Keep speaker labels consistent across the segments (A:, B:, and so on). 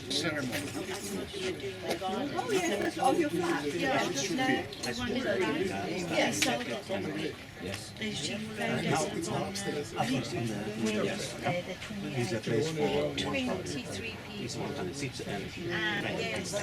A: Ceremony.
B: Oh yes, of your flat. Yeah, just no. Yeah, sold it.
C: Yes.
B: There's They're 23 people. Yes.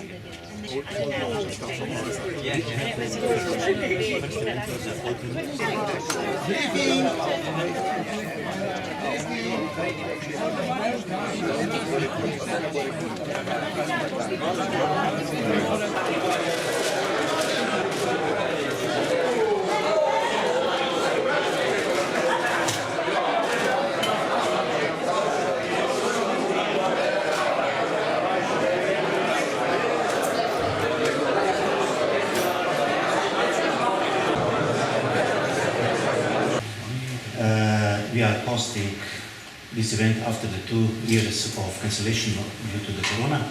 C: We are hosting this event after the 2 years of cancellation due to the corona.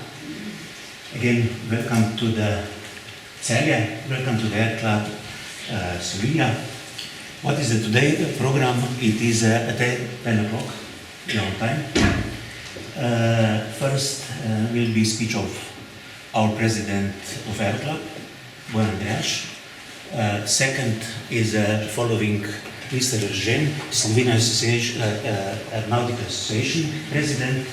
C: Again, welcome to the Celje, welcome to the Air Club Slovenia. What is the today program? It is at 10 o'clock, your time. First will be speech of our president of Air Club, Bojan Andreas. Second is following Mr. Ržen, Slovenian Aeronautical Association President.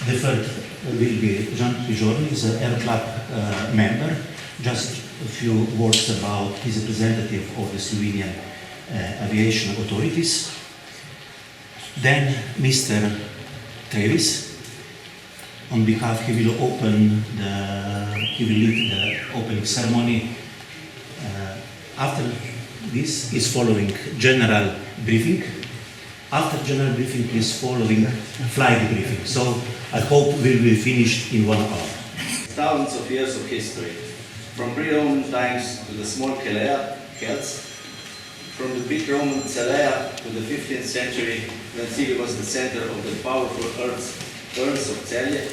C: The third will be Jean Pijorni, is an Air Club member. Just a few words about his representative of the Slovenian aviation authorities. Then Mr. Trevis, on behalf, he will lead the opening ceremony. After this is following general briefing. After general briefing is following flight briefing. So I hope we will be finished in 1 hour.
D: Thousands of years of history, from pre-Roman times to the small Celts, from the big Roman Celje to the 15th century, when Celje was the center of the powerful earls of Celje,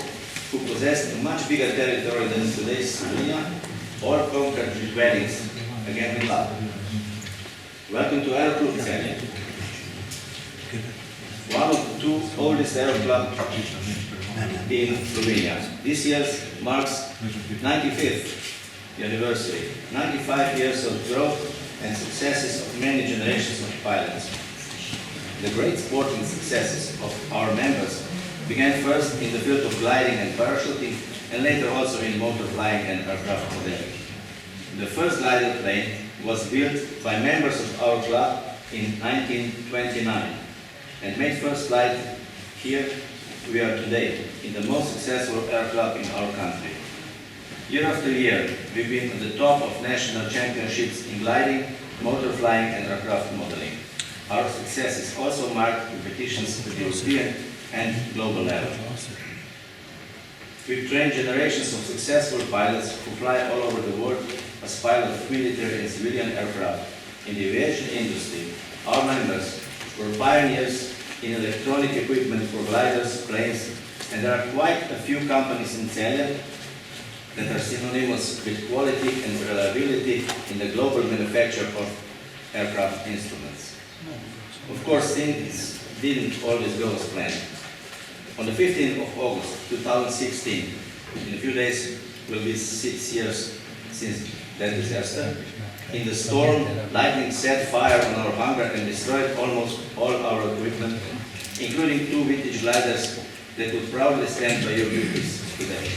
D: who possessed a much bigger territory than today's Slovenia, all conquered with weddings, again with love. Welcome to Aero Club Celje, one of the 2 oldest aero clubs in Slovenia. This year marks 95th anniversary, 95 years of growth and successes of many generations of pilots. The great sporting successes of our members began first in the field of gliding and parachuting, and later also in motor flying and aircraft modeling. The first glider plane was built by members of our club in 1929 and made first flight here we are today, in the most successful air club in our country. Year after year, we've been at the top of national championships in gliding, motor flying and aircraft modeling. Our successes also marked competitions at European and global level. We've trained generations of successful pilots who fly all over the world as pilots of military and civilian aircraft. In the aviation industry, our members were pioneers in electronic equipment for gliders, planes, and there are quite a few companies in Celje that are synonymous with quality and reliability in the global manufacture of aircraft instruments. Of course, things didn't always go as planned. On the 15th of August 2016, in a few days will be 6 years since that disaster. In the storm, lightning set fire on our hangar and destroyed almost all our equipment, including 2 vintage gliders that would proudly stand by your duties today.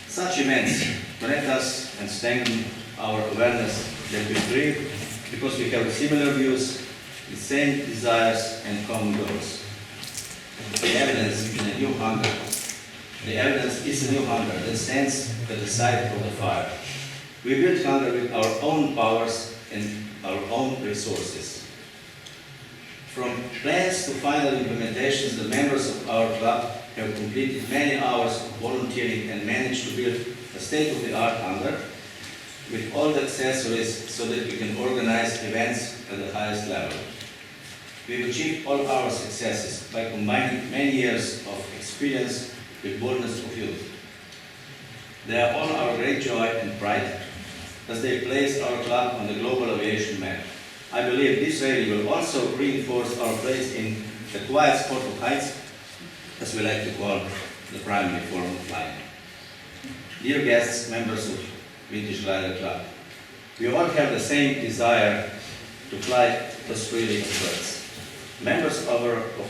D: Such events connect us and strengthen our awareness that we breathe because we have similar views, the same desires and common goals. The evidence is a new hangar. The evidence is a new hangar that stands at the side of the fire. We built hangar with our own powers and our own resources. From plans to final implementations, the members of our club have completed many hours of volunteering and managed to build a state-of-the-art hangar with all the accessories so that we can organize events at the highest level. We've achieved all our successes by combining many years of experience with boldness of youth. They are all our great joy and pride as they place our club on the global aviation map. I believe this rally will also reinforce our place in the quiet sport of heights, as we like to call the primary form of flying. Dear guests, members of Vintage Glider Club, we all have the same desire to fly as freely as birds. Members of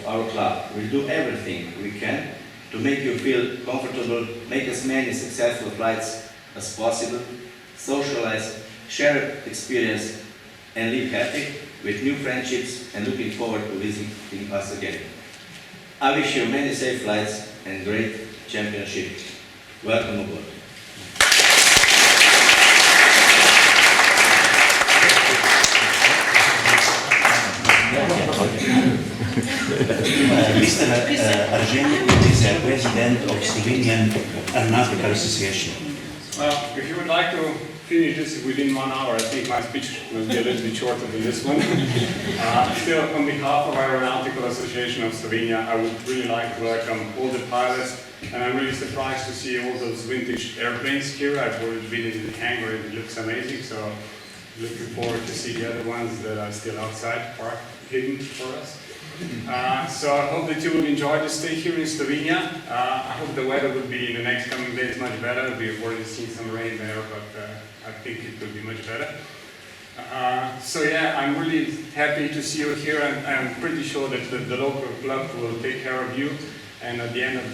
D: our club will do everything we can to make you feel comfortable, make as many successful flights as possible, socialize, share experience, and live happy with new friendships and looking forward to visiting us again. I wish you many safe flights and great championship. Welcome aboard.
C: Mr. Arjen is the president of Slovenian Aeronautical Association.
A: Well, if you would like to finish this within 1 hour, I think my speech will be a little bit shorter than this one. Still, on behalf of our Aeronautical Association of Slovenia, I would really like to welcome all the pilots, and I'm really surprised to see all those vintage airplanes here. I've already been in the hangar and it looks amazing, so looking forward to see the other ones that are still outside, parked, hidden for us. So I hope that you will enjoy the stay here in Slovenia. I hope the weather will be in the next coming days much better. We've already seen some rain there, but I think it will be much better. So yeah, I'm really happy to see you here, and I'm pretty sure that the local club will take care of you. And at the end of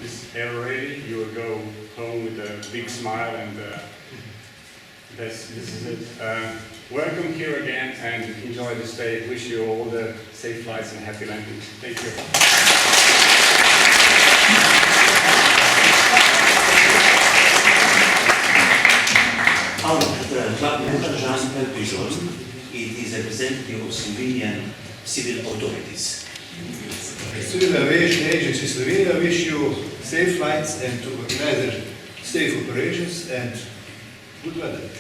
A: this air rally, you will go home with a big smile, and this is it. Welcome here again, and enjoy the stay. Wish you all the safe flights and happy landings. Thank you.
C: Our club member Jean-Pierre Pigeon, it is a representative of Slovenian civil authorities.
E: Civil Aviation Agency Slovenia wish you safe flights and to organize safe operations and good weather.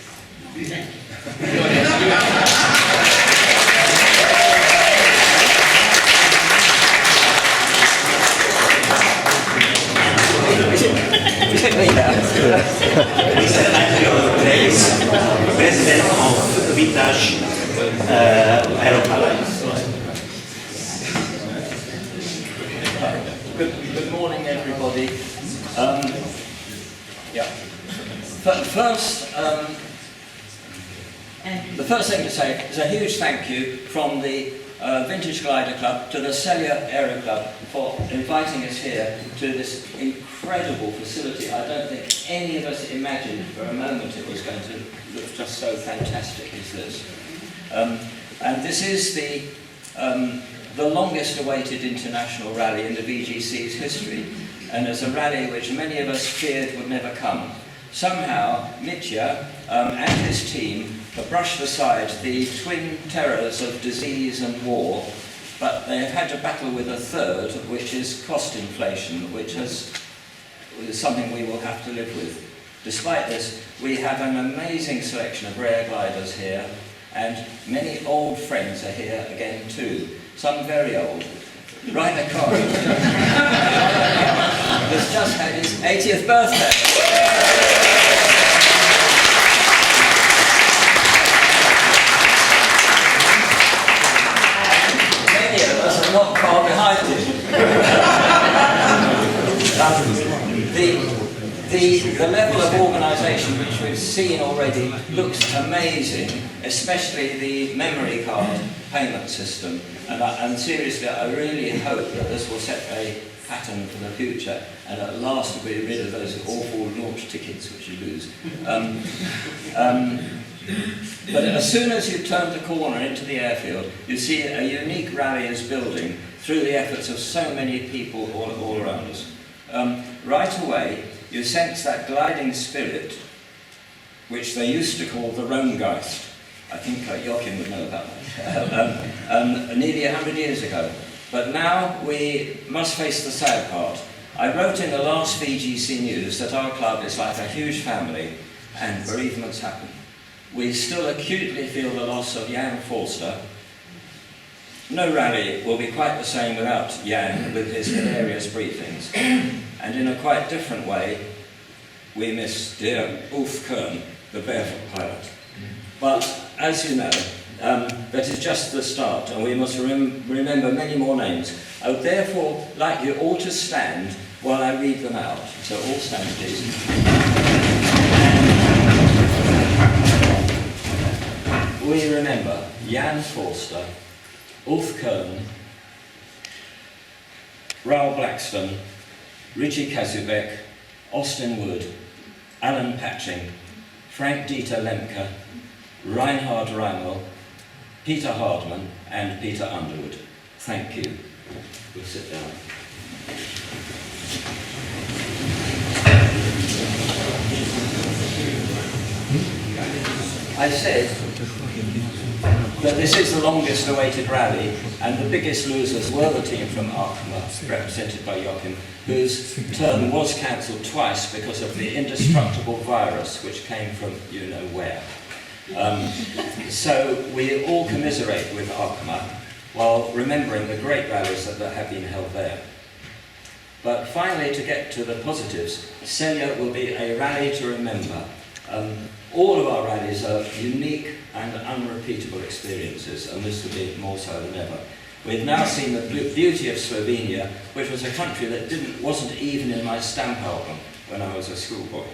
C: Mr. Andrew Grace, president of Vintage Aeroplane.
F: Good morning, everybody. The first thing to say is a huge thank you from the Vintage Glider Club to the Celje Aero Club for inviting us here to this incredible facility. I don't think any of us imagined for a moment it was going to look just so fantastic as this. And this is the longest awaited international rally in the VGC's history, and it's a rally which many of us feared would never come. Somehow, Mitya and his team have brushed aside the twin terrors of disease and war, but they have had to battle with a third, which is cost inflation, which is something we will have to live with. Despite this, we have an amazing selection of rare gliders here, and many old friends are here again too, some very old. Rainer Koch has just had his 80th birthday. Not far behind it. The level of organisation which we've seen already looks amazing, especially the memory card payment system. And seriously, I really hope that this will set a pattern for the future, and at last we'll be rid of those awful launch tickets which you lose. But as soon as you turn the corner into the airfield, you see a unique rally is building through the efforts of so many people all around us. Right away, you sense that gliding spirit, which they used to call the Rhonegeist. I think Joachim would know about that. Nearly 100 years ago. But now we must face the sad part. I wrote in the last VGC News that our club is like a huge family, and bereavements happen. We still acutely feel the loss of Jan Forster. No rally will be quite the same without Jan with his hilarious briefings. And in a quite different way, we miss dear Ulf Kern, the barefoot pilot. But as you know, That is just the start, and we must remember many more names. I would therefore like you all to stand while I read them out. So all stand, please. We remember Jan Forster, Ulf Kern, Raoul Blackstone, Richie Kazubek, Austin Wood, Alan Patching, Frank Dieter Lemke, Reinhard Reimel, Peter Hardman and Peter Underwood. Thank you. We'll sit down. I said that this is the longest awaited rally, and the biggest losers were the team from Arkema, represented by Joachim, whose turn was cancelled twice because of the indestructible virus which came from you know where. So we all commiserate with Arkema while remembering the great rallies that have been held there. But finally, to get to the positives, Celje will be a rally to remember. All of our rallies are unique and unrepeatable experiences, and this will be more so than ever. We've now seen the beauty of Slovenia, which was a country that wasn't even in my stamp album when I was a schoolboy.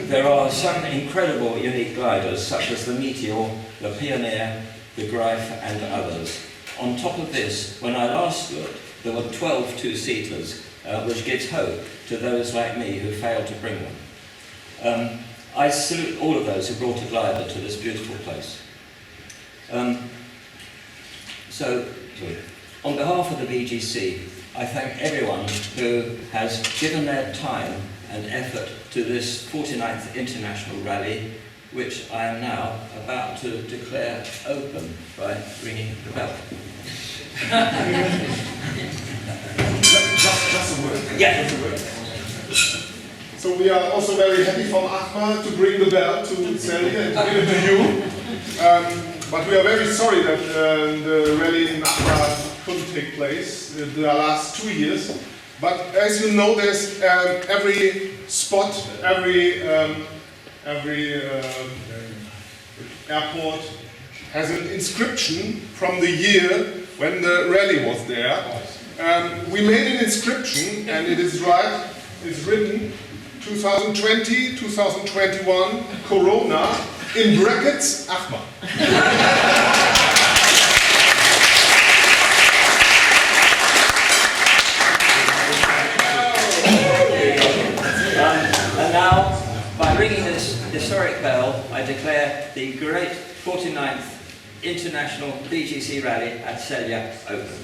F: There are some incredible unique gliders, such as the Meteor, the Pioneer, the Greif, and others. On top of this, when I last looked, there were 12 two-seaters, which gives hope to those like me who failed to bring them. I salute all of those who brought a glider to this beautiful place. On behalf of the VGC, I thank everyone who has given their time and effort to this 49th International Rally, which I am now about to declare open by ringing the bell.
G: Just a word.
F: Yeah.
G: Just a word. So we are also very happy from Achma to bring the bell to Celje and to give it to you. But we are very sorry that the rally in Achma couldn't take place the last 2 years. But as you know, there's every spot, every airport has an inscription from the year when the rally was there. We made an inscription, and it is right. It's written 2020, 2021, Corona, in brackets, Achma.
F: And now, by ringing this historic bell, I declare the great 49th International VGC Rally at Celje open.